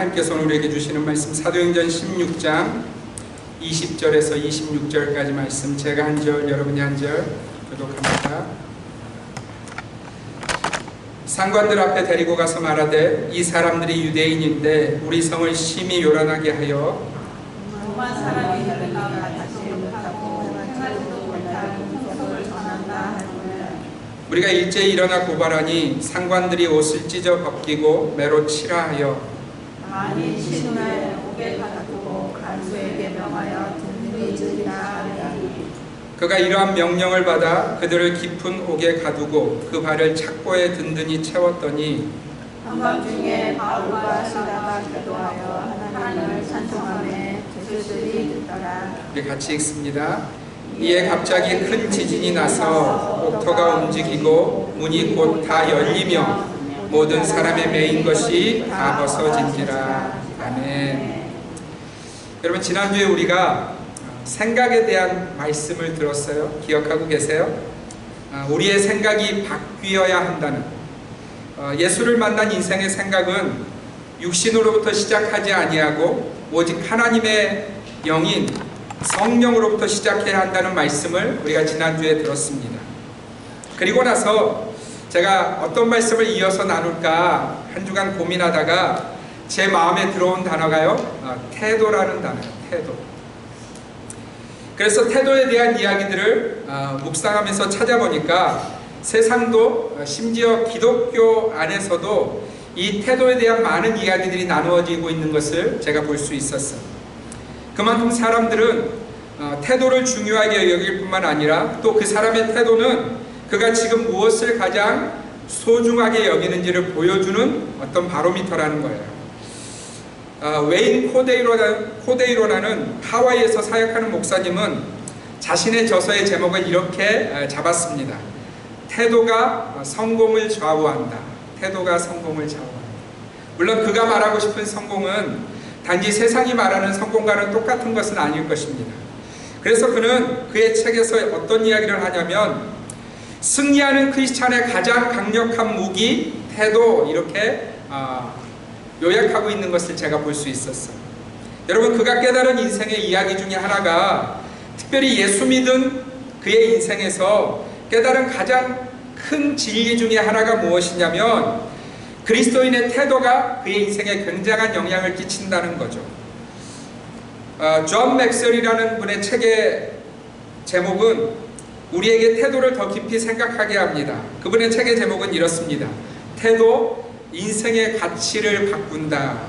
하나님께서 우리에게 주시는 말씀 사도행전 16장 20절에서 26절까지 말씀, 제가 한 절, 여러분이 한 절 교독합니다. 상관들 앞에 데리고 가서 말하되 이 사람들이 유대인인데 우리 성을 심히 요란하게 하여 오만 사람이 혈내가 다시 못하고 행하지도 못할 공소를 전한다 하느니라. 우리가 일제히 일어나 고발하니 상관들이 옷을 찢어 벗기고 매로 치라 하여 많이 신우에 옥에 가두고 간수에게 명하여 든든히 지키라 하니 그가 이러한 명령을 받아 그들을 깊은 옥에 가두고 그 발을 착고에 든든히 채웠더니 한밤중에 바울과 시라가 기도하여 하나님을 찬송하며 제수들이 듣더라. 우리 같이 읽습니다. 이에 갑자기 큰 지진이 나서 옥터가 움직이고 문이 곧 다 열리며 모든 사람의 매인 것이 다 벗어진지라. 아멘. 여러분, 지난주에 우리가 생각에 대한 말씀을 들었어요. 기억하고 계세요? 우리의 생각이 바뀌어야 한다는, 예수를 만난 인생의 생각은 육신으로부터 시작하지 아니하고 오직 하나님의 영인 성령으로부터 시작해야 한다는 말씀을 우리가 지난주에 들었습니다. 그리고 나서 제가 어떤 말씀을 이어서 나눌까 한 주간 고민하다가 제 마음에 들어온 단어가요, 태도라는 단어예요. 태도. 그래서 태도에 대한 이야기들을 묵상하면서 찾아보니까 세상도, 심지어 기독교 안에서도 이 태도에 대한 많은 이야기들이 나누어지고 있는 것을 제가 볼 수 있었어요. 그만큼 사람들은 태도를 중요하게 여길 뿐만 아니라 또 그 사람의 태도는 그가 지금 무엇을 가장 소중하게 여기는지를 보여주는 어떤 바로미터라는 거예요. 웨인 코데이로라는 하와이에서 사역하는 목사님은 자신의 저서의 제목을 이렇게 잡았습니다. 태도가 성공을 좌우한다. 태도가 성공을 좌우한다. 물론 그가 말하고 싶은 성공은 단지 세상이 말하는 성공과는 똑같은 것은 아닐 것입니다. 그래서 그는 그의 책에서 어떤 이야기를 하냐면 승리하는 크리스찬의 가장 강력한 무기, 태도, 이렇게 요약하고 있는 것을 제가 볼 수 있었어요. 여러분, 그가 깨달은 인생의 이야기 중에 하나가 특별히 예수 믿은 그의 인생에서 깨달은 가장 큰 진리 중에 하나가 무엇이냐면 그리스도인의 태도가 그의 인생에 굉장한 영향을 끼친다는 거죠. 존 맥셀이라는 분의 책의 제목은 우리에게 태도를 더 깊이 생각하게 합니다. 그분의 책의 제목은 이렇습니다. 태도, 인생의 가치를 바꾼다.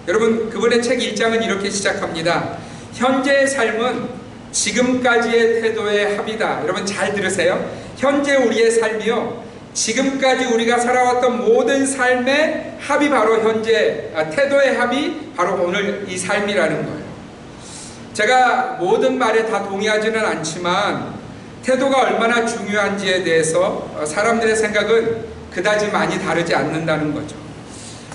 여러분, 그분의 책 1장은 이렇게 시작합니다. 현재의 삶은 지금까지의 태도의 합이다. 여러분 잘 들으세요. 현재 우리의 삶이요, 지금까지 우리가 살아왔던 모든 삶의 합이 바로 현재, 태도의 합이 바로 오늘 이 삶이라는 거예요. 제가 모든 말에 다 동의하지는 않지만 태도가 얼마나 중요한지에 대해서 사람들의 생각은 그다지 많이 다르지 않는다는 거죠.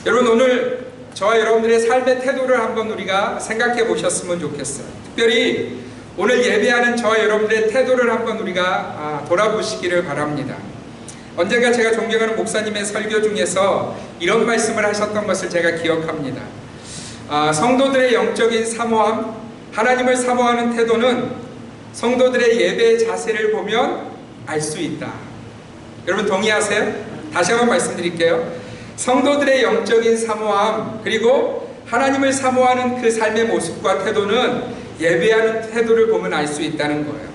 여러분, 오늘 저와 여러분들의 삶의 태도를 한번 우리가 생각해 보셨으면 좋겠어요. 특별히 오늘 예배하는 저와 여러분들의 태도를 한번 우리가 돌아보시기를 바랍니다. 언젠가 제가 존경하는 목사님의 설교 중에서 이런 말씀을 하셨던 것을 제가 기억합니다. 성도들의 영적인 사모함, 하나님을 사모하는 태도는 성도들의 예배의 자세를 보면 알 수 있다. 여러분 동의하세요? 다시 한번 말씀드릴게요. 성도들의 영적인 사모함, 그리고 하나님을 사모하는 그 삶의 모습과 태도는 예배하는 태도를 보면 알 수 있다는 거예요.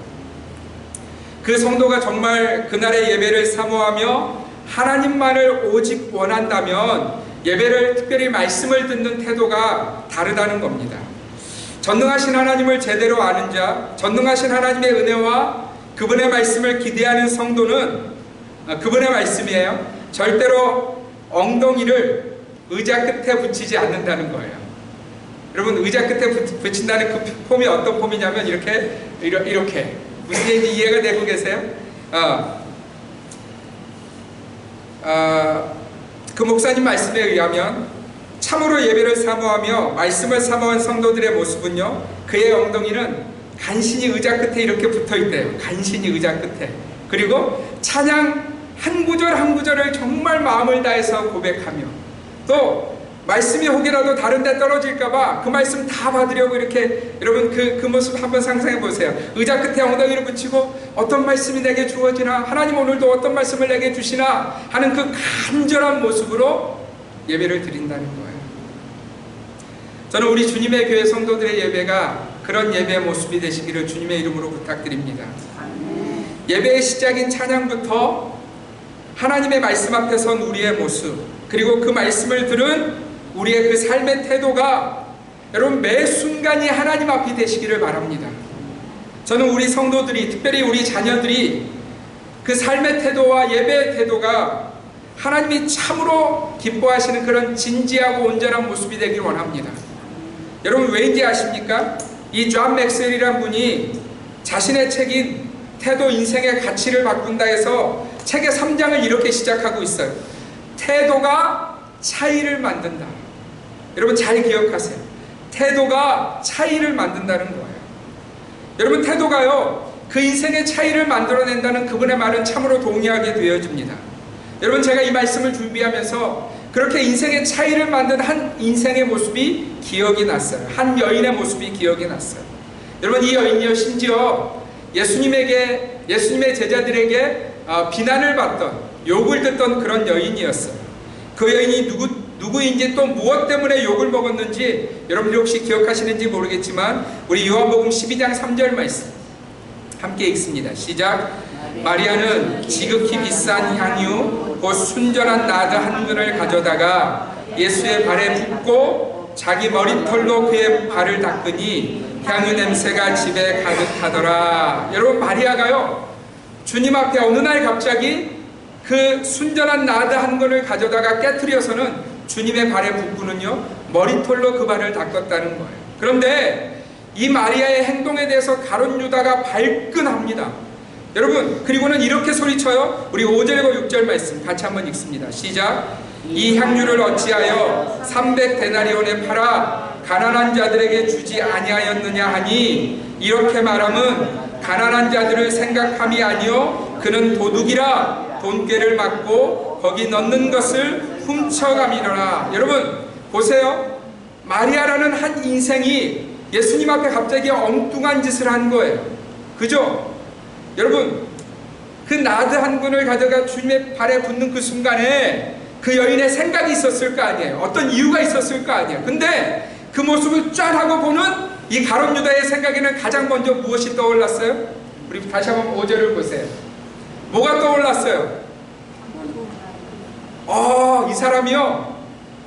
그 성도가 정말 그날의 예배를 사모하며 하나님만을 오직 원한다면 예배를, 특별히 말씀을 듣는 태도가 다르다는 겁니다. 전능하신 하나님을 제대로 아는 자, 전능하신 하나님의 은혜와 그분의 말씀을 기대하는 성도는, 그분의 말씀이에요, 절대로 엉덩이를 의자 끝에 붙이지 않는다는 거예요. 여러분, 의자 끝에 붙인다는 그 폼이 어떤 폼이냐면 이렇게 무슨 얘기인지 이해가 되고 계세요? 그 목사님 말씀에 의하면 참으로 예배를 사모하며 말씀을 사모한 성도들의 모습은요, 그의 엉덩이는 간신히 의자 끝에 이렇게 붙어 있대요. 간신히 의자 끝에. 그리고 찬양 한 구절 한 구절을 정말 마음을 다해서 고백하며 또 말씀이 혹이라도 다른 데 떨어질까봐 그 말씀 다 받으려고 이렇게, 여러분 그 모습 한번 상상해 보세요. 의자 끝에 엉덩이를 붙이고 어떤 말씀이 내게 주어지나, 하나님 오늘도 어떤 말씀을 내게 주시나 하는 그 간절한 모습으로 예배를 드린다는 거예요. 저는 우리 주님의 교회 성도들의 예배가 그런 예배의 모습이 되시기를 주님의 이름으로 부탁드립니다. 예배의 시작인 찬양부터 하나님의 말씀 앞에 선 우리의 모습, 그리고 그 말씀을 들은 우리의 그 삶의 태도가 여러분 매 순간이 하나님 앞이 되시기를 바랍니다. 저는 우리 성도들이, 특별히 우리 자녀들이 그 삶의 태도와 예배의 태도가 하나님이 참으로 기뻐하시는 그런 진지하고 온전한 모습이 되길 원합니다. 여러분 왜인지 아십니까? 이 존 맥스웰이라는 분이 자신의 책인 태도 인생의 가치를 바꾼다 해서 책의 3장을 이렇게 시작하고 있어요. 태도가 차이를 만든다. 여러분 잘 기억하세요. 태도가 차이를 만든다는 거예요. 여러분 태도가요 그 인생의 차이를 만들어낸다는 그분의 말은 참으로 동의하게 되어집니다. 여러분 제가 이 말씀을 준비하면서 그렇게 인생의 차이를 만든 한 인생의 모습이 기억이 났어요. 한 여인의 모습이 기억이 났어요. 여러분 이 여인이요 심지어 예수님의 제자들에게 비난을 받던, 욕을 듣던 그런 여인이었어요. 그 여인이 누구인지 또 무엇 때문에 욕을 먹었는지 여러분들 혹시 기억하시는지 모르겠지만 우리 요한복음 12장 3절 말씀 함께 읽습니다. 시작. 마리아는 지극히 비싼 향유 곧 순전한 나드 한 근을 가져다가 예수의 발에 붓고 자기 머리털로 그의 발을 닦으니 향유 냄새가 집에 가득하더라. 여러분 마리아가요 주님 앞에 어느 날 갑자기 그 순전한 나드 한 근을 가져다가 깨트려서는 주님의 발에 붓고는요 머리털로 그 발을 닦았다는 거예요. 그런데 이 마리아의 행동에 대해서 가룟 유다가 발끈합니다. 여러분 그리고는 이렇게 소리쳐요. 우리 5절과 6절 말씀 같이 한번 읽습니다. 시작. 이 향유를 어찌하여 300데나리온에 팔아 가난한 자들에게 주지 아니하였느냐 하니, 이렇게 말함은 가난한 자들을 생각함이 아니요 그는 도둑이라 돈꾀를 맞고 거기 넣는 것을 훔쳐감이로라. 여러분 보세요. 마리아라는 한 인생이 예수님 앞에 갑자기 엉뚱한 짓을 한 거예요. 그죠? 여러분 그 나드 한 근을 가져가 주님의 발에 붓는 그 순간에 그 여인의 생각이 있었을 거 아니에요. 어떤 이유가 있었을 거 아니에요. 근데 그 모습을 쫙 하고 보는 이 가룟 유다의 생각에는 가장 먼저 무엇이 떠올랐어요? 우리 다시 한번 5절을 보세요. 뭐가 떠올랐어요? 이 사람이요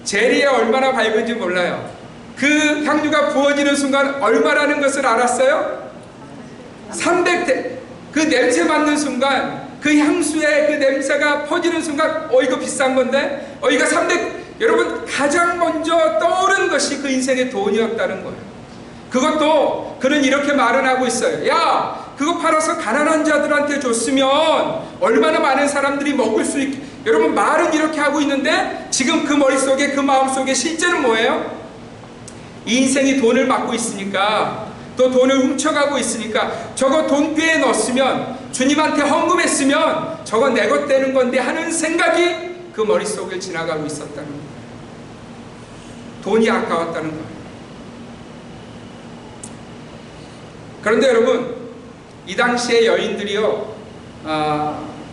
재리에 얼마나 밝은지 몰라요. 그 향유가 부어지는 순간 얼마라는 것을 알았어요? 300대 그 냄새 맡는 순간, 그 향수의 그 냄새가 퍼지는 순간 이거 비싼 건데 이거 300, 여러분 가장 먼저 떠오른 것이 그 인생의 돈이었다는 거예요. 그것도 그는 이렇게 말을 하고 있어요. 야 그거 팔아서 가난한 자들한테 줬으면 얼마나 많은 사람들이 먹을 수 있게. 여러분 말은 이렇게 하고 있는데 지금 그 머릿속에 그 마음속에 실제는 뭐예요? 이 인생이 돈을 맡고 있으니까, 또 돈을 훔쳐가고 있으니까 저거 돈꾀에 넣었으면, 주님한테 헌금했으면 저거 내 것 되는 건데 하는 생각이 그 머릿속을 지나가고 있었다는 거예요. 돈이 아까웠다는 거예요. 그런데 여러분 이 당시의 여인들이요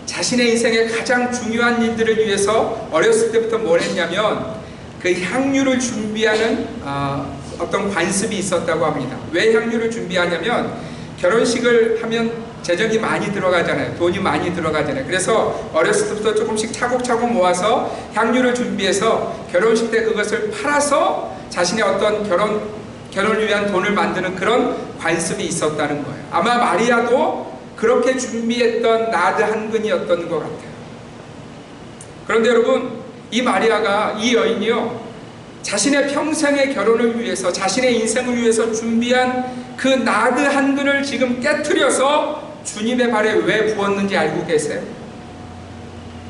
자신의 인생의 가장 중요한 일들을 위해서 어렸을 때부터 뭘 했냐면 그 향유를 준비하는 어떤 관습이 있었다고 합니다. 왜 향유를 준비하냐면 결혼식을 하면 재정이 많이 들어가잖아요. 돈이 많이 들어가잖아요. 그래서 어렸을 때부터 조금씩 차곡차곡 모아서 향유를 준비해서 결혼식 때 그것을 팔아서 자신의 어떤 결혼을 위한 돈을 만드는 그런 관습이 있었다는 거예요. 아마 마리아도 그렇게 준비했던 나드 한 근이었던 것 같아요. 그런데 여러분 이 마리아가, 이 여인이요 자신의 평생의 결혼을 위해서, 자신의 인생을 위해서 준비한 그 나드 한 근을 지금 깨트려서 주님의 발에 왜 부었는지 알고 계세요?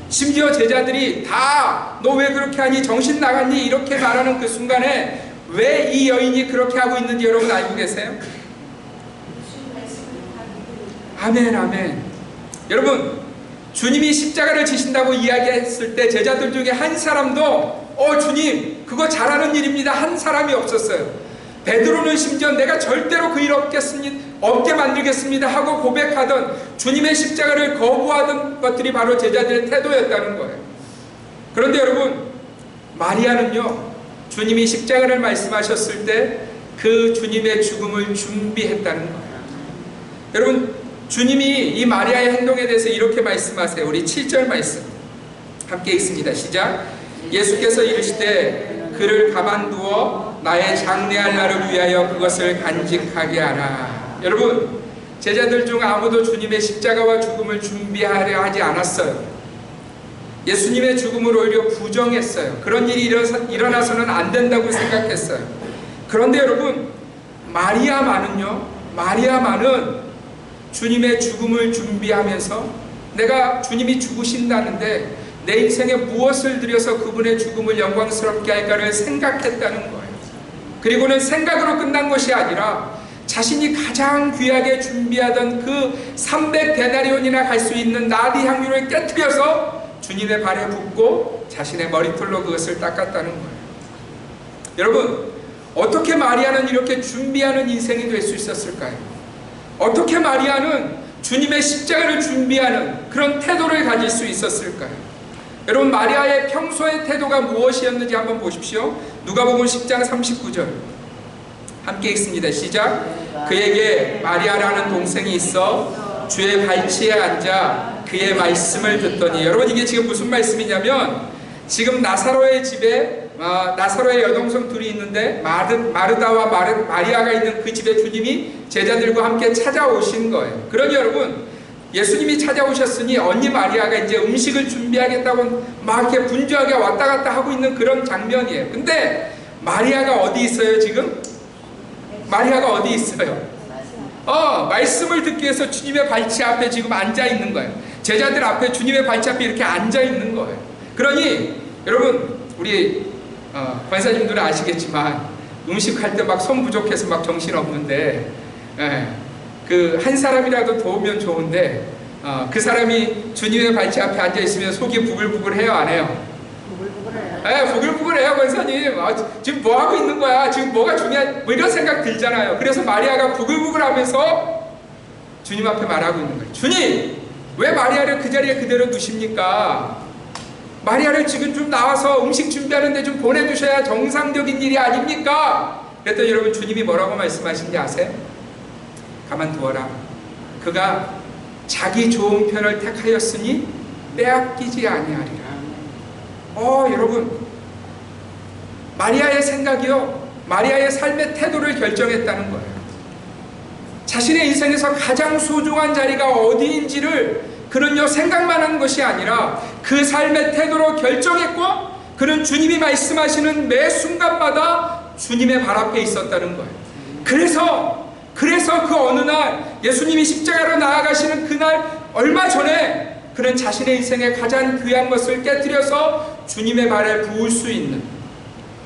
심지어 제자들이 다 너 왜 그렇게 하니? 정신 나갔니? 이렇게 말하는 그 순간에 왜 이 여인이 그렇게 하고 있는지 여러분 알고 계세요? 아멘, 아멘. 여러분 주님이 십자가를 지신다고 이야기했을 때 제자들 중에 한 사람도 주님, 그거 잘하는 일입니다 한 사람이 없었어요. 베드로는 심지어 내가 절대로 그 일 없게 만들겠습니다 하고 고백하던, 주님의 십자가를 거부하던 것들이 바로 제자들의 태도였다는 거예요. 그런데 여러분, 마리아는요, 주님이 십자가를 말씀하셨을 때 그 주님의 죽음을 준비했다는 거예요. 여러분, 주님이 이 마리아의 행동에 대해서 이렇게 말씀하세요. 우리 7절 말씀 함께 읽습니다. 시작. 예수께서 이르시되 그를 가만두어 나의 장래할 날을 위하여 그것을 간직하게 하라. 여러분, 제자들 중 아무도 주님의 십자가와 죽음을 준비하려 하지 않았어요. 예수님의 죽음을 오히려 부정했어요. 그런 일이 일어나서는 안 된다고 생각했어요. 그런데 여러분, 마리아만은 주님의 죽음을 준비하면서 내가 주님이 죽으신다는데 내 인생에 무엇을 들여서 그분의 죽음을 영광스럽게 할까를 생각했다는 거예요. 그리고는 생각으로 끝난 것이 아니라 자신이 가장 귀하게 준비하던 그 300데나리온이나 갈 수 있는 나디 향유를 깨트려서 주님의 발에 붓고 자신의 머리털로 그것을 닦았다는 거예요. 여러분, 어떻게 마리아는 이렇게 준비하는 인생이 될 수 있었을까요? 어떻게 마리아는 주님의 십자가를 준비하는 그런 태도를 가질 수 있었을까요? 여러분, 마리아의 평소의 태도가 무엇이었는지 한번 보십시오. 누가복음 10장 39절 함께 읽습니다. 시작. 그에게 마리아라는 동생이 있어 주의 발치에 앉아 그의 말씀을 듣더니. 여러분, 이게 지금 무슨 말씀이냐면, 지금 나사로의 집에 나사로의 여동생 둘이 있는데 마르다와 마리아가 있는 그 집에 주님이 제자들과 함께 찾아오신 거예요. 그러니 여러분, 예수님이 찾아오셨으니 언니 마리아가 이제 음식을 준비하겠다고 막 이렇게 분주하게 왔다 갔다 하고 있는 그런 장면이에요. 근데 마리아가 어디 있어요 지금? 마리아가 어디 있어요? 말씀을 듣기 위해서 주님의 발치 앞에 지금 앉아 있는 거예요. 제자들 앞에 주님의 발치 앞에 이렇게 앉아 있는 거예요. 그러니 여러분, 우리 권사님들은 아시겠지만 음식할 때 막 손 부족해서 막 정신 없는데 그 한 사람이라도 도우면 좋은데 그 사람이 주님의 발치 앞에 앉아 있으면 속이 부글부글해요, 안 해요? 부글부글해요. 부글부글해요, 권사님. 지금 뭐 하고 있는 거야? 지금 뭐가 중요한? 뭐 이런 생각 들잖아요. 그래서 마리아가 부글부글하면서 주님 앞에 말하고 있는 거예요. 주님, 왜 마리아를 그 자리에 그대로 두십니까? 마리아를 지금 좀 나와서 음식 준비하는데 좀 보내주셔야 정상적인 일이 아닙니까? 그랬더니 여러분, 주님이 뭐라고 말씀하신지 아세요? 가만두어라. 그가 자기 좋은 편을 택하였으니 빼앗기지 아니하리라. 여러분, 마리아의 생각이요, 마리아의 삶의 태도를 결정했다는 거예요. 자신의 인생에서 가장 소중한 자리가 어디인지를 그는요 생각만 한 것이 아니라 그 삶의 태도로 결정했고, 그는 주님이 말씀하시는 매 순간마다 주님의 발 앞에 있었다는 거예요. 그래서 그 어느 날 예수님이 십자가로 나아가시는 그날 얼마 전에 그는 자신의 인생의 가장 귀한 것을 깨뜨려서 주님의 발에 부을 수 있는,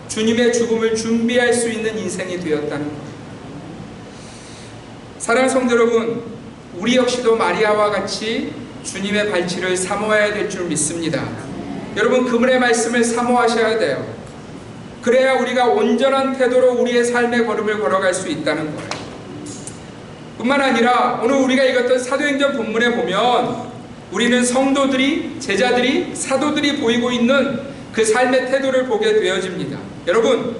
주님의 죽음을 준비할 수 있는 인생이 되었다는 거예요. 사랑하는 성도 여러분, 우리 역시도 마리아와 같이 주님의 발치를 사모해야 될 줄 믿습니다. 여러분, 그분의 말씀을 사모하셔야 돼요. 그래야 우리가 온전한 태도로 우리의 삶의 걸음을 걸어갈 수 있다는 거예요. 뿐만 아니라 오늘 우리가 읽었던 사도행전 본문에 보면 우리는 성도들이, 제자들이, 사도들이 보이고 있는 그 삶의 태도를 보게 되어집니다. 여러분,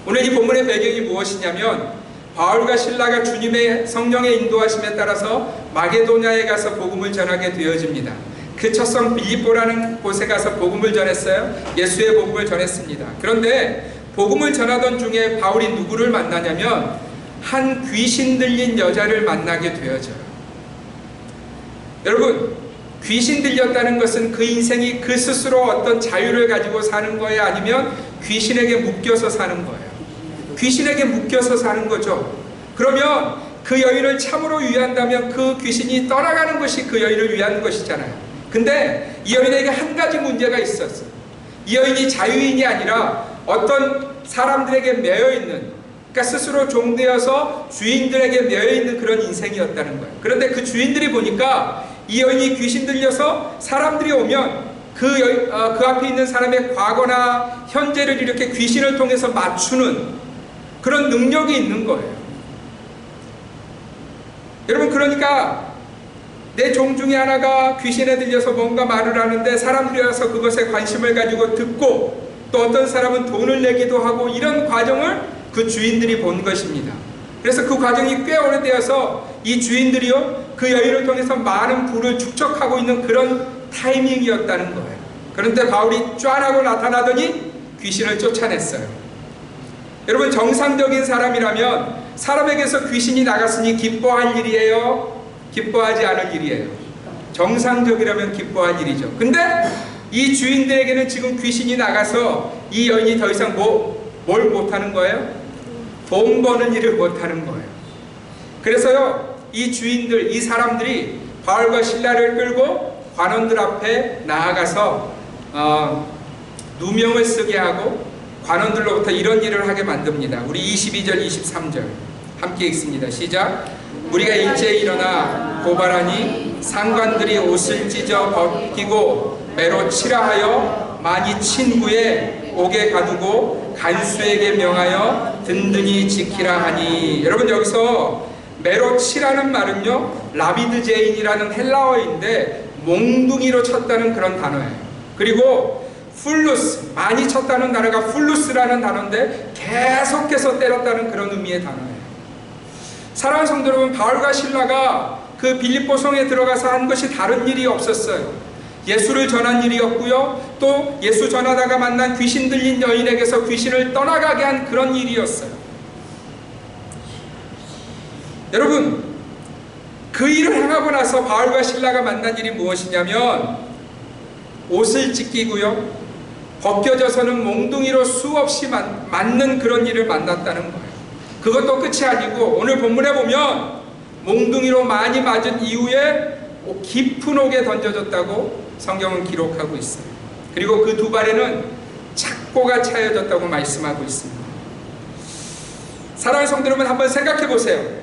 오늘 이 본문의 배경이 무엇이냐면, 바울과 실라가 주님의 성령의 인도하심에 따라서 마게도냐에 가서 복음을 전하게 되어집니다. 그 첫 성 빌립보라는 곳에 가서 복음을 전했어요. 예수의 복음을 전했습니다. 그런데 복음을 전하던 중에 바울이 누구를 만나냐면 한 귀신 들린 여자를 만나게 되어져요. 여러분, 귀신 들렸다는 것은 그 인생이 그 스스로 어떤 자유를 가지고 사는 거예요? 아니면 귀신에게 묶여서 사는 거예요? 귀신에게 묶여서 사는 거죠. 그러면 그 여인을 참으로 위한다면 그 귀신이 떠나가는 것이 그 여인을 위한 것이잖아요. 근데 이 여인에게 한 가지 문제가 있었어요. 이 여인이 자유인이 아니라 어떤 사람들에게 매여있는, 그러니까 스스로 종되어서 주인들에게 매여있는 그런 인생이었다는 거예요. 그런데 그 주인들이 보니까 이 여인이 귀신 들려서 사람들이 오면 그 앞에 있는 사람의 과거나 현재를 이렇게 귀신을 통해서 맞추는 그런 능력이 있는 거예요. 여러분, 그러니까 내 종 중에 하나가 귀신에 들려서 뭔가 말을 하는데 사람들이 와서 그것에 관심을 가지고 듣고 또 어떤 사람은 돈을 내기도 하고 이런 과정을 그 주인들이 본 것입니다. 그래서 그 과정이 꽤 오래되어서 이 주인들이요, 그 여인을 통해서 많은 부를 축적하고 있는 그런 타이밍이었다는 거예요. 그런데 바울이 쫙하고 나타나더니 귀신을 쫓아냈어요. 여러분, 정상적인 사람이라면 사람에게서 귀신이 나갔으니 기뻐할 일이에요? 기뻐하지 않을 일이에요? 정상적이라면 기뻐할 일이죠. 근데 이 주인들에게는 지금 귀신이 나가서 이 여인이 더 이상 뭘 못하는 거예요? 돈 버는 일을 못하는 거예요. 그래서요, 이 주인들, 이 사람들이 바울과 실라를 끌고 관원들 앞에 나아가서 누명을 쓰게 하고 관원들로부터 이런 일을 하게 만듭니다. 우리 22절, 23절 함께 읽습니다. 시작. 우리가 일제히 일어나 고발하니 상관들이 옷을 찢어 벗기고 매로 치라 하여 많이 친 후에 옥에 가두고 간수에게 명하여 든든히 지키라 하니. 여러분, 여기서 매로 치라는 말은요, 라비드 제인이라는 헬라어인데 몽둥이로 쳤다는 그런 단어예요. 그리고 풀루스, 많이 쳤다는 단어가 풀루스라는 단어인데 계속해서 때렸다는 그런 의미의 단어예요. 사랑하는 성도 여러분, 바울과 실라가 그 빌립보 성에 들어가서 한 것이 다른 일이 없었어요. 예수를 전한 일이었고요, 또 예수 전하다가 만난 귀신 들린 여인에게서 귀신을 떠나가게 한 그런 일이었어요. 여러분, 그 일을 행하고 나서 바울과 실라가 만난 일이 무엇이냐면 옷을 찢기고요, 벗겨져서는 몽둥이로 수없이 맞는 그런 일을 만났다는 거예요. 그것도 끝이 아니고 오늘 본문에 보면 몽둥이로 많이 맞은 이후에 깊은 옥에 던져졌다고 성경은 기록하고 있어요. 그리고 그 두 발에는 착고가 차여졌다고 말씀하고 있습니다. 사랑하는 성도 여러분, 한번 생각해 보세요.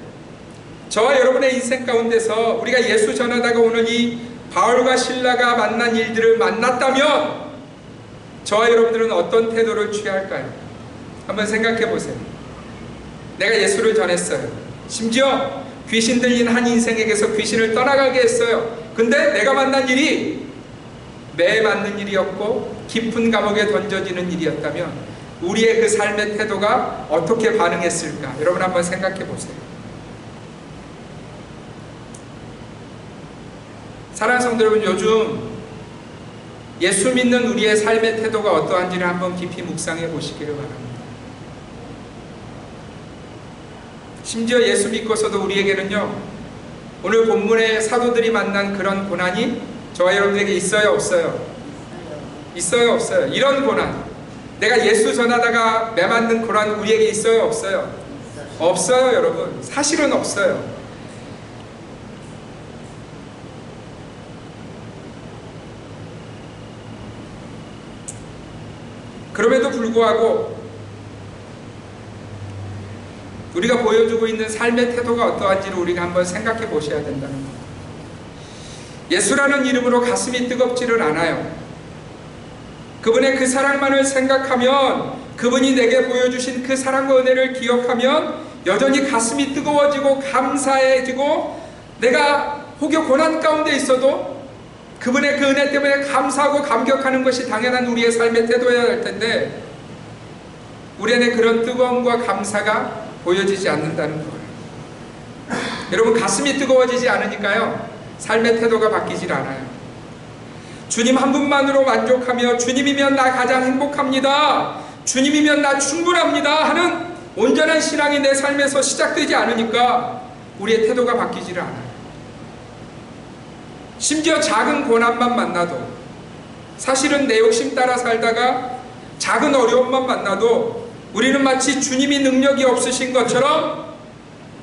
저와 여러분의 인생 가운데서 우리가 예수 전하다가 오늘 이 바울과 실라가 만난 일들을 만났다면 저와 여러분들은 어떤 태도를 취할까요? 한번 생각해 보세요. 내가 예수를 전했어요. 심지어 귀신 들린 한 인생에게서 귀신을 떠나가게 했어요. 근데 내가 만난 일이 매 맞는 일이었고 깊은 감옥에 던져지는 일이었다면 우리의 그 삶의 태도가 어떻게 반응했을까? 여러분 한번 생각해 보세요. 사랑하는 성도 여러분, 요즘 예수 믿는 우리의 삶의 태도가 어떠한지를 한번 깊이 묵상해 보시기를 바랍니다. 심지어 예수 믿고서도 우리에게는요, 오늘 본문의 사도들이 만난 그런 고난이 저와 여러분에게 있어요, 없어요? 있어요, 없어요? 이런 고난, 내가 예수 전하다가 매맞는 고난 우리에게 있어요, 없어요? 없어요, 여러분. 사실은 없어요. 그럼에도 불구하고 우리가 보여주고 있는 삶의 태도가 어떠한지를 우리가 한번 생각해 보셔야 된다는 겁니다. 예수라는 이름으로 가슴이 뜨겁지를 않아요. 그분의 그 사랑만을 생각하면, 그분이 내게 보여주신 그 사랑과 은혜를 기억하면 여전히 가슴이 뜨거워지고 감사해지고, 내가 혹여 고난 가운데 있어도 그분의 그 은혜 때문에 감사하고 감격하는 것이 당연한 우리의 삶의 태도여야 할 텐데, 우리 안에 그런 뜨거움과 감사가 보여지지 않는다는 거예요. 여러분, 가슴이 뜨거워지지 않으니까요, 삶의 태도가 바뀌질 않아요. 주님 한 분만으로 만족하며 주님이면 나 가장 행복합니다, 주님이면 나 충분합니다 하는 온전한 신앙이 내 삶에서 시작되지 않으니까 우리의 태도가 바뀌지를 않아요. 심지어 작은 고난만 만나도, 사실은 내 욕심 따라 살다가 작은 어려움만 만나도 우리는 마치 주님이 능력이 없으신 것처럼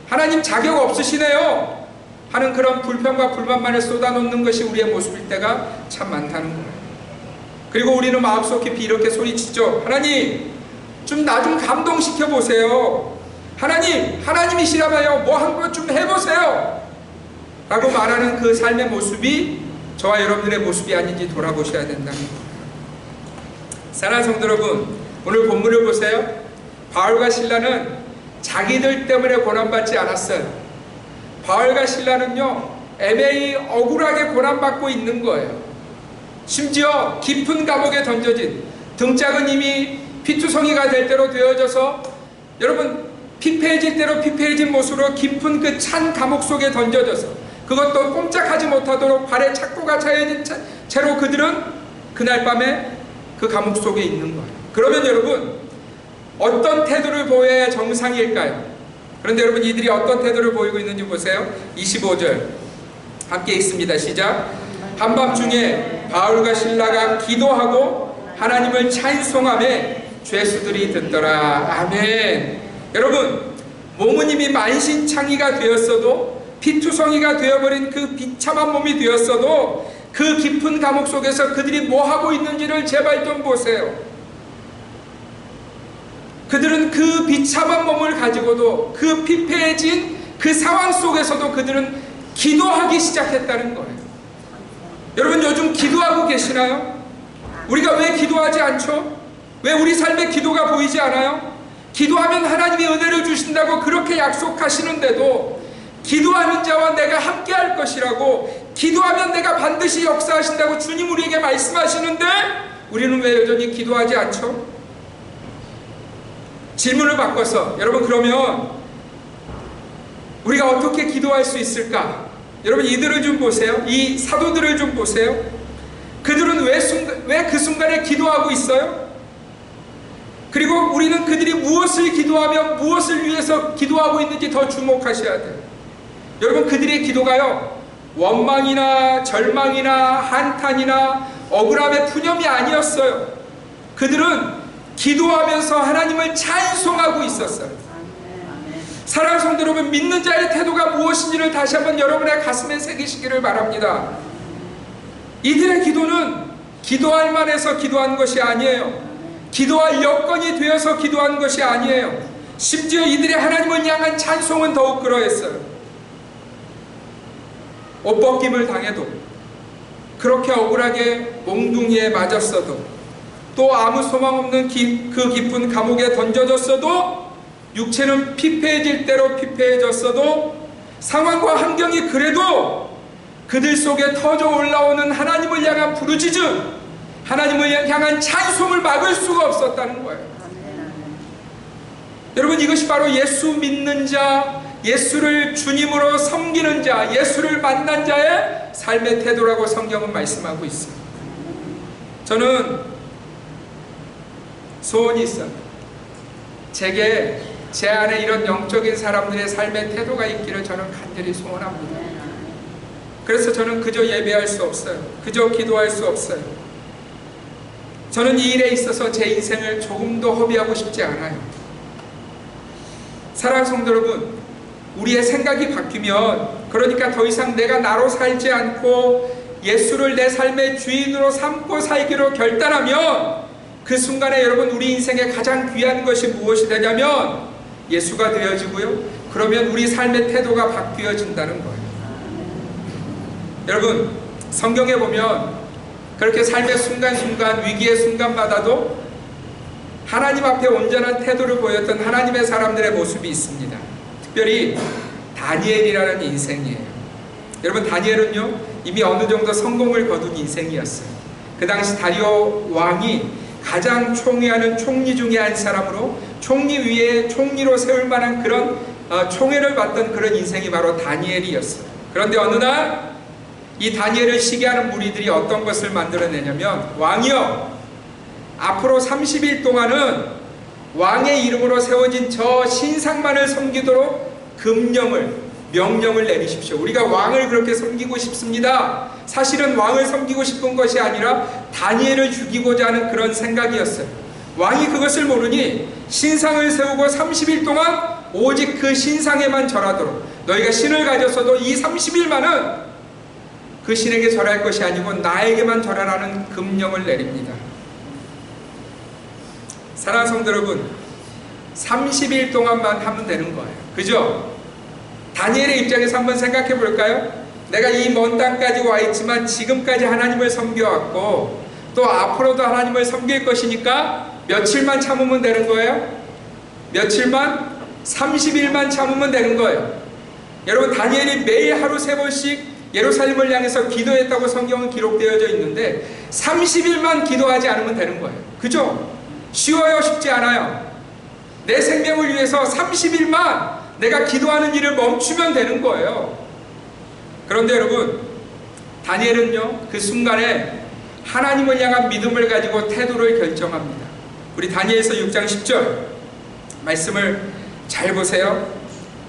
하나님 자격 없으시네요 하는 그런 불평과 불만만을 쏟아놓는 것이 우리의 모습일 때가 참 많다는 거예요. 그리고 우리는 마음속 깊이 이렇게 소리치죠. 하나님, 좀 나 좀 감동시켜 보세요. 하나님, 하나님이시라며요, 뭐 한 번 좀 해보세요 라고 말하는 그 삶의 모습이 저와 여러분들의 모습이 아닌지 돌아보셔야 된다는 거예요. 사랑하는 성도 여러분, 오늘 본문을 보세요. 바울과 실라는 자기들 때문에 고난받지 않았어요. 바울과 실라는요, 애매히 억울하게 고난받고 있는 거예요. 심지어 깊은 감옥에 던져진, 등짝은 이미 피투성이가 될 대로 되어져서, 여러분, 피폐해질 대로 피폐해진 모습으로 깊은 그 찬 감옥 속에 던져져서, 그것도 꼼짝하지 못하도록 발에 착고가 차여진 채로 그들은 그날 밤에 그 감옥 속에 있는 거예요. 그러면 여러분, 어떤 태도를 보여야 정상일까요? 그런데 여러분, 이들이 어떤 태도를 보이고 있는지 보세요. 25절 함께 읽습니다. 시작. 한밤중에 바울과 실라가 기도하고 하나님을 찬송하매 죄수들이 듣더라. 아멘. 여러분, 몸은 이미 만신창이가 되었어도, 피투성이가 되어버린 그 비참한 몸이 되었어도, 그 깊은 감옥 속에서 그들이 뭐 하고 있는지를 제발 좀 보세요. 그들은 그 비참한 몸을 가지고도, 그 피폐해진 그 상황 속에서도 그들은 기도하기 시작했다는 거예요. 여러분, 요즘 기도하고 계시나요? 우리가 왜 기도하지 않죠? 왜 우리 삶에 기도가 보이지 않아요? 기도하면 하나님이 은혜를 주신다고 그렇게 약속하시는데도, 기도하는 자와 내가 함께 할 것이라고, 기도하면 내가 반드시 역사하신다고 주님 우리에게 말씀하시는데 우리는 왜 여전히 기도하지 않죠? 질문을 바꿔서, 여러분, 그러면 우리가 어떻게 기도할 수 있을까? 여러분, 이들을 좀 보세요. 이 사도들을 좀 보세요. 그들은 왜 그 순간에 기도하고 있어요? 그리고 우리는 그들이 무엇을 기도하며 무엇을 위해서 기도하고 있는지 더 주목하셔야 돼요. 여러분, 그들의 기도가요, 원망이나 절망이나 한탄이나 억울함의 푸념이 아니었어요. 그들은 기도하면서 하나님을 찬송하고 있었어요. 사랑하는 성도 여러분, 믿는 자의 태도가 무엇인지를 다시 한번 여러분의 가슴에 새기시기를 바랍니다. 이들의 기도는 기도할 만해서 기도한 것이 아니에요. 기도할 여건이 되어서 기도한 것이 아니에요. 심지어 이들의 하나님을 향한 찬송은 더욱 그러했어요. 옷벗김을 당해도, 그렇게 억울하게 몽둥이에 맞았어도, 또 아무 소망 없는 그 깊은 감옥에 던져졌어도, 육체는 피폐해질 대로 피폐해졌어도, 상황과 환경이 그래도 그들 속에 터져 올라오는 하나님을 향한 부르짖음, 하나님을 향한 찬송을 막을 수가 없었다는 거예요. 여러분, 이것이 바로 예수 믿는 자, 예수를 주님으로 섬기는 자, 예수를 만난 자의 삶의 태도라고 성경은 말씀하고 있어요. 저는 소원이 있어요. 제게 제 안에 이런 영적인 사람들의 삶의 태도가 있기를 저는 간절히 소원합니다. 그래서 저는 그저 예배할 수 없어요. 그저 기도할 수 없어요. 저는 이 일에 있어서 제 인생을 조금도 허비하고 싶지 않아요. 사랑하는 성도 여러분, 우리의 생각이 바뀌면, 그러니까 더 이상 내가 나로 살지 않고 예수를 내 삶의 주인으로 삼고 살기로 결단하면, 그 순간에 여러분, 우리 인생의 가장 귀한 것이 무엇이 되냐면 예수가 되어지고요, 그러면 우리 삶의 태도가 바뀌어진다는 거예요. 여러분, 성경에 보면 그렇게 삶의 순간순간, 위기의 순간마다도 하나님 앞에 온전한 태도를 보였던 하나님의 사람들의 모습이 있습니다. 특별히 다니엘이라는 인생이에요. 여러분, 다니엘은요, 이미 어느 정도 성공을 거둔 인생이었어요. 그 당시 다리오 왕이 가장 총애하는 총리 중에 한 사람으로, 총리 위에 총리로 세울 만한 그런 총애를 받던 그런 인생이 바로 다니엘이었어요. 그런데 어느 날 이 다니엘을 시기하는 무리들이 어떤 것을 만들어내냐면, 왕이여, 앞으로 30일 동안은 왕의 이름으로 세워진 저 신상만을 섬기도록 명령을 내리십시오. 우리가 왕을 그렇게 섬기고 싶습니다. 사실은 왕을 섬기고 싶은 것이 아니라 다니엘을 죽이고자 하는 그런 생각이었어요. 왕이 그것을 모르니 신상을 세우고 30일 동안 오직 그 신상에만 절하도록, 너희가 신을 가졌어도 이 30일만은 그 신에게 절할 것이 아니고 나에게만 절하라는 금령을 내립니다. 사랑하는 성도 여러분, 30일 동안만 하면 되는 거예요. 그죠? 다니엘의 입장에서 한번 생각해 볼까요? 내가 이 먼 땅까지 와 있지만 지금까지 하나님을 섬겨왔고 또 앞으로도 하나님을 섬길 것이니까 며칠만 참으면 되는 거예요? 며칠만? 30일만 참으면 되는 거예요. 여러분, 다니엘이 매일 하루 3번씩 예루살렘을 향해서 기도했다고 성경은 기록되어져 있는데 30일만 기도하지 않으면 되는 거예요. 그죠? 쉬워요? 쉽지 않아요? 내 생명을 위해서 30일만 내가 기도하는 일을 멈추면 되는 거예요. 그런데 여러분, 다니엘은요, 그 순간에 하나님을 향한 믿음을 가지고 태도를 결정합니다. 우리 다니엘서 6장 10절 말씀을 잘 보세요.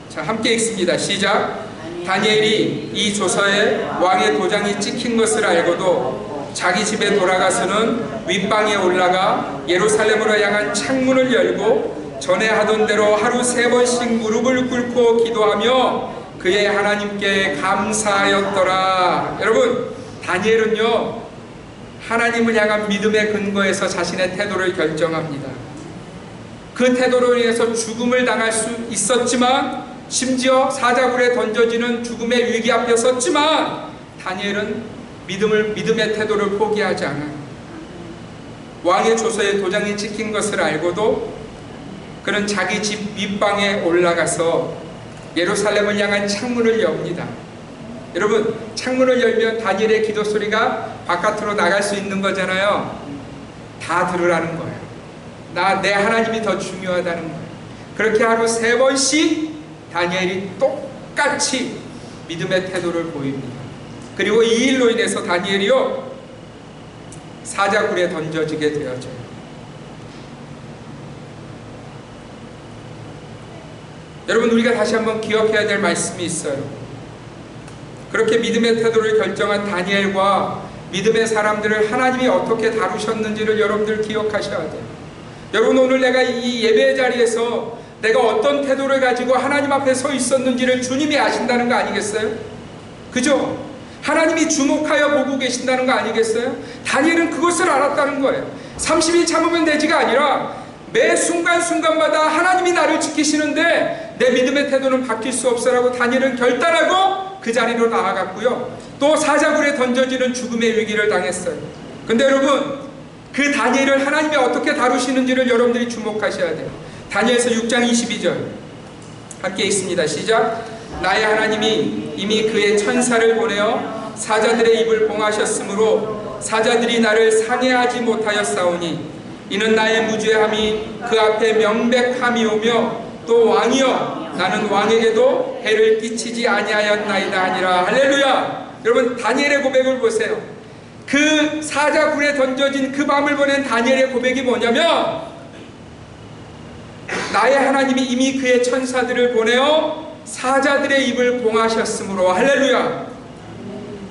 자, 함께 읽습니다. 시작. 다니엘이 이 조서에 왕의 도장이 찍힌 것을 알고도 자기 집에 돌아가서는 윗방에 올라가 예루살렘으로 향한 창문을 열고 전에 하던 대로 하루 3번씩 무릎을 꿇고 기도하며 그의 하나님께 감사하였더라. 여러분, 다니엘은요, 하나님을 향한 믿음의 근거에서 자신의 태도를 결정합니다. 그 태도로 인해서 죽음을 당할 수 있었지만, 심지어 사자굴에 던져지는 죽음의 위기 앞에 섰지만 다니엘은 믿음의 태도를 포기하지 않아요. 왕의 조서에 도장이 찍힌 것을 알고도 그는 자기 집 윗방에 올라가서 예루살렘을 향한 창문을 엽니다. 여러분, 창문을 열면 다니엘의 기도 소리가 바깥으로 나갈 수 있는 거잖아요. 다 들으라는 거예요. 내 하나님이 더 중요하다는 거예요. 그렇게 하루 3번씩 다니엘이 똑같이 믿음의 태도를 보입니다. 그리고 이 일로 인해서 다니엘이요, 사자굴에 던져지게 되어져요. 여러분, 우리가 다시 한번 기억해야 될 말씀이 있어요. 그렇게 믿음의 태도를 결정한 다니엘과 믿음의 사람들을 하나님이 어떻게 다루셨는지를 여러분들 기억하셔야 돼요. 여러분, 오늘 내가 이 예배 자리에서 내가 어떤 태도를 가지고 하나님 앞에 서 있었는지를 주님이 아신다는 거 아니겠어요? 그죠? 하나님이 주목하여 보고 계신다는 거 아니겠어요? 다니엘은 그것을 알았다는 거예요. 30일 참으면 되지가 아니라 매 순간순간마다 하나님이 나를 지키시는데 내 믿음의 태도는 바뀔 수 없어라고 다니엘은 결단하고 그 자리로 나아갔고요. 또 사자굴에 던져지는 죽음의 위기를 당했어요. 근데 여러분, 그 다니엘을 하나님이 어떻게 다루시는지를 여러분들이 주목하셔야 돼요. 다니엘서 6장 22절 함께 읽습니다. 시작. 나의 하나님이 이미 그의 천사를 보내어 사자들의 입을 봉하셨으므로 사자들이 나를 상해하지 못하였사오니 이는 나의 무죄함이 그 앞에 명백함이 오며 또 왕이여 나는 왕에게도 해를 끼치지 아니하였나이다 하니라. 할렐루야. 여러분, 다니엘의 고백을 보세요. 그 사자굴에 던져진 그 밤을 보낸 다니엘의 고백이 뭐냐면 나의 하나님이 이미 그의 천사들을 보내어 사자들의 입을 봉하셨으므로. 할렐루야.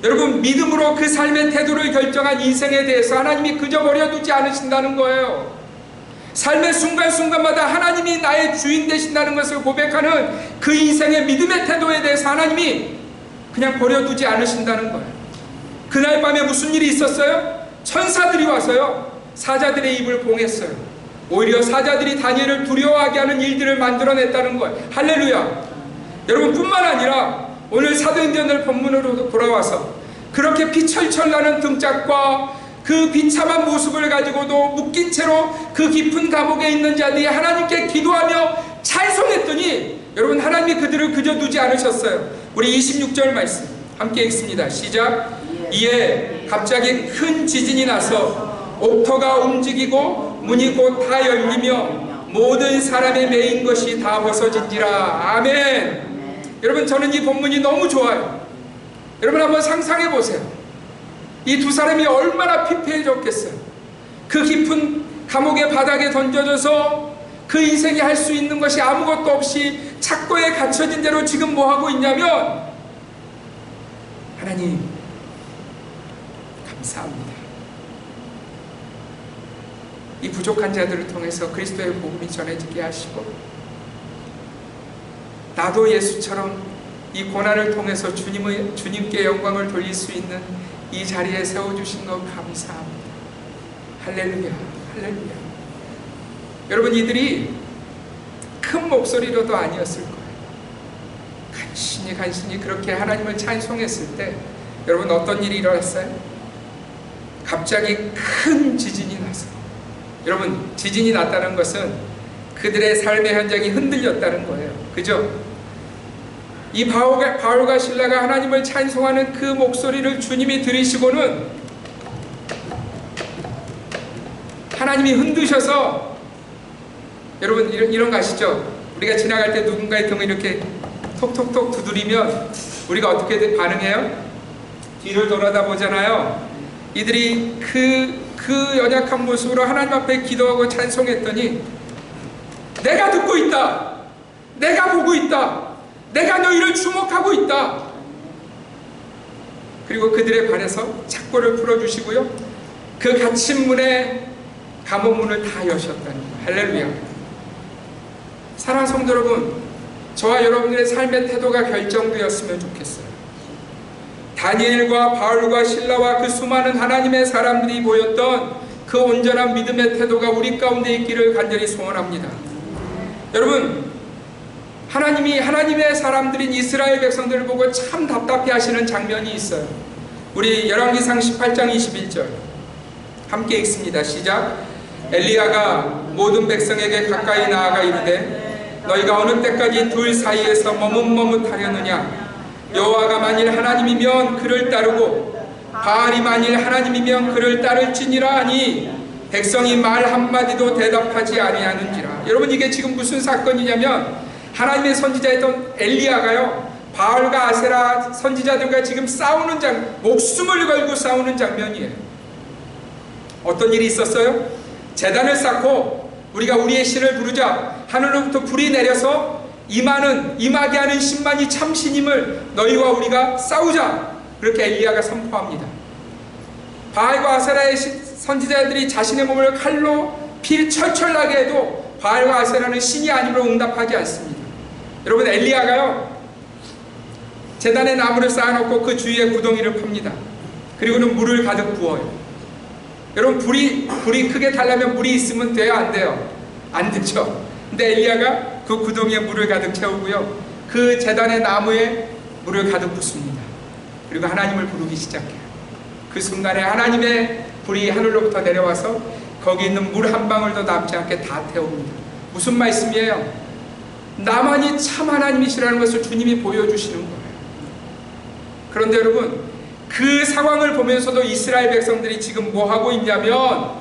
여러분, 믿음으로 그 삶의 태도를 결정한 인생에 대해서 하나님이 그저 버려두지 않으신다는 거예요. 삶의 순간순간마다 하나님이 나의 주인 되신다는 것을 고백하는 그 인생의 믿음의 태도에 대해서 하나님이 그냥 버려두지 않으신다는 거예요. 그날 밤에 무슨 일이 있었어요? 천사들이 와서요, 사자들의 입을 봉했어요. 오히려 사자들이 다니엘을 두려워하게 하는 일들을 만들어냈다는 거예요. 할렐루야. 여러분, 뿐만 아니라 오늘 사도행전을 본문으로 돌아와서 그렇게 피철철 나는 등짝과 그 비참한 모습을 가지고도 묶인 채로 그 깊은 감옥에 있는 자들이 하나님께 기도하며 찬송했더니 여러분, 하나님이 그들을 그저 두지 않으셨어요. 우리 26절 말씀 함께 읽습니다. 시작. 이에 갑자기 큰 지진이 나서 옥토가 움직이고 문이 곧 다 열리며 모든 사람의 매인 것이 다 벗어진지라. 아멘. 여러분, 저는 이 본문이 너무 좋아요. 여러분, 한번 상상해 보세요. 이 두 사람이 얼마나 피폐해졌겠어요. 그 깊은 감옥의 바닥에 던져져서 그 인생이 할 수 있는 것이 아무것도 없이 착고에 갇혀진 대로 지금 뭐 하고 있냐면, 하나님 감사합니다. 이 부족한 자들을 통해서 그리스도의 복음이 전해지게 하시고, 나도 예수처럼 이 고난을 통해서 주님께 영광을 돌릴 수 있는 이 자리에 세워주신 것 감사합니다. 할렐루야, 할렐루야. 여러분, 이들이 큰 목소리로도 아니었을 거예요. 간신히 그렇게 하나님을 찬송했을 때 여러분 어떤 일이 일어났어요? 갑자기 큰 지진이 나서, 여러분 지진이 났다는 것은 그들의 삶의 현장이 흔들렸다는 거예요. 그죠? 이 바울과 실라가 하나님을 찬송하는 그 목소리를 주님이 들으시고는 하나님이 흔드셔서, 여러분 이런 거 아시죠? 우리가 지나갈 때 누군가의 등을 이렇게 톡톡톡 두드리면 우리가 어떻게 반응해요? 뒤를 돌아다 보잖아요. 이들이 그 연약한 모습으로 하나님 앞에 기도하고 찬송했더니 내가 듣고 있다, 내가 보고 있다, 내가 너희를 주목하고 있다. 그리고 그들의 발에서 착고를 풀어주시고요, 그 갇힌 문에 감옥문을 다 여셨다는 거예요. 할렐루야. 사랑하는 성도 여러분, 저와 여러분들의 삶의 태도가 결정되었으면 좋겠어요. 다니엘과 바울과 실라와 그 수많은 하나님의 사람들이 보였던 그 온전한 믿음의 태도가 우리 가운데 있기를 간절히 소원합니다. 여러분, 하나님의 사람들인 이스라엘 백성들을 보고 참 답답해 하시는 장면이 있어요. 우리 열왕기상 18장 21절 함께 읽습니다. 시작. 엘리야가 모든 백성에게 가까이 나아가 이르되 너희가 어느 때까지 둘 사이에서 머뭇머뭇하려느냐. 여호와가 만일 하나님이면 그를 따르고 바알이 만일 하나님이면 그를 따를지니라 하니 백성이 말 한마디도 대답하지 아니하는지라. 여러분, 이게 지금 무슨 사건이냐면 하나님의 선지자였던 엘리야가요, 바알과 아세라 선지자들과 지금 싸우는 목숨을 걸고 싸우는 장면이에요. 어떤 일이 있었어요? 제단을 쌓고 우리가 우리의 신을 부르자 하늘로부터 불이 내려서 임하게 하는 신만이 참신임을 너희와 우리가 싸우자. 그렇게 엘리야가 선포합니다. 바알과 아세라의 선지자들이 자신의 몸을 칼로 피 철철 나게 해도 바알과 아세라는 신이 아님으로 응답하지 않습니다. 여러분, 엘리야가요, 제단에 나무를 쌓아놓고 그 주위에 구덩이를 팝니다. 그리고는 물을 가득 부어요. 여러분, 불이 크게 달라면 물이 있으면 돼요, 안 돼요? 안 되죠. 근데 엘리야가 그 구덩이에 물을 가득 채우고요, 그 제단의 나무에 물을 가득 붓습니다. 그리고 하나님을 부르기 시작해요. 그 순간에 하나님의 불이 하늘로부터 내려와서 거기 있는 물 한 방울도 남지 않게 다 태웁니다. 무슨 말씀이에요? 나만이 참 하나님이시라는 것을 주님이 보여주시는 거예요. 그런데 여러분, 그 상황을 보면서도 이스라엘 백성들이 지금 뭐 하고 있냐면,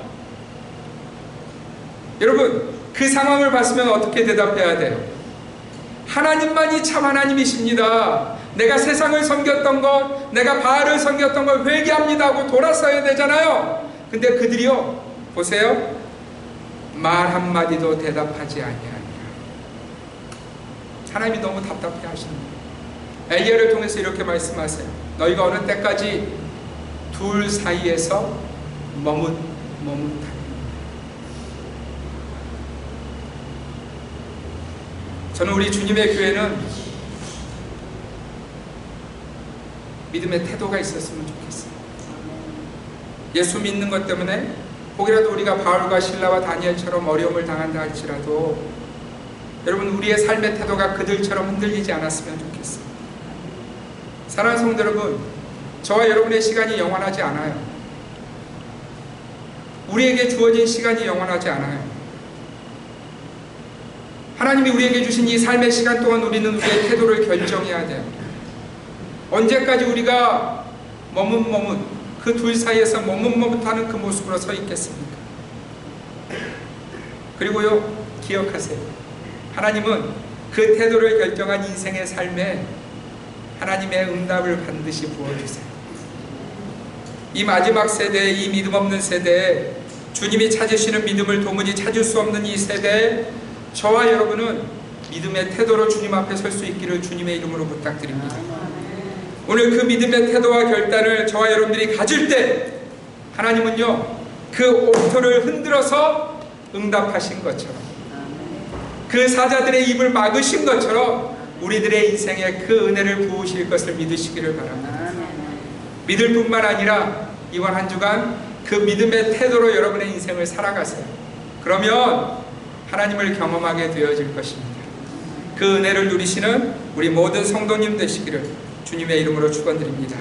여러분, 그 상황을 봤으면 어떻게 대답해야 돼요? 하나님만이 참 하나님이십니다. 내가 세상을 섬겼던 것, 내가 바알을 섬겼던 걸 회개합니다 하고 돌아서야 되잖아요. 근데 그들이요, 보세요, 말 한마디도 대답하지 아니하니라. 하나님이 너무 답답해 하십니다. 엘리야를 통해서 이렇게 말씀하세요. 너희가 어느 때까지 둘 사이에서 머뭇하니. 저는 우리 주님의 교회는 믿음의 태도가 있었으면 좋겠어요. 예수 믿는 것 때문에 혹이라도 우리가 바울과 실라와 다니엘처럼 어려움을 당한다 할지라도 여러분, 우리의 삶의 태도가 그들처럼 흔들리지 않았으면 좋겠어요. 사랑하는 성도 여러분, 저와 여러분의 시간이 영원하지 않아요. 우리에게 주어진 시간이 영원하지 않아요. 하나님이 우리에게 주신 이 삶의 시간 동안 우리는 우리의 태도를 결정해야 돼요. 언제까지 우리가 그 둘 사이에서 머뭇머뭇하는 그 모습으로 서 있겠습니까? 그리고요, 기억하세요. 하나님은 그 태도를 결정한 인생의 삶에 하나님의 응답을 반드시 부어주세요. 이 마지막 세대에, 이 믿음 없는 세대에, 주님이 찾으시는 믿음을 도무지 찾을 수 없는 이 세대에 저와 여러분은 믿음의 태도로 주님 앞에 설 수 있기를 주님의 이름으로 부탁드립니다. 오늘 그 믿음의 태도와 결단을 저와 여러분들이 가질 때 하나님은요, 그 옥토를 흔들어서 응답하신 것처럼, 그 사자들의 입을 막으신 것처럼 우리들의 인생에 그 은혜를 부으실 것을 믿으시기를 바랍니다. 믿을 뿐만 아니라 이번 한 주간 그 믿음의 태도로 여러분의 인생을 살아가세요. 그러면 하나님을 경험하게 되어질 것입니다. 그 은혜를 누리시는 우리 모든 성도님 되시기를 주님의 이름으로 축원드립니다.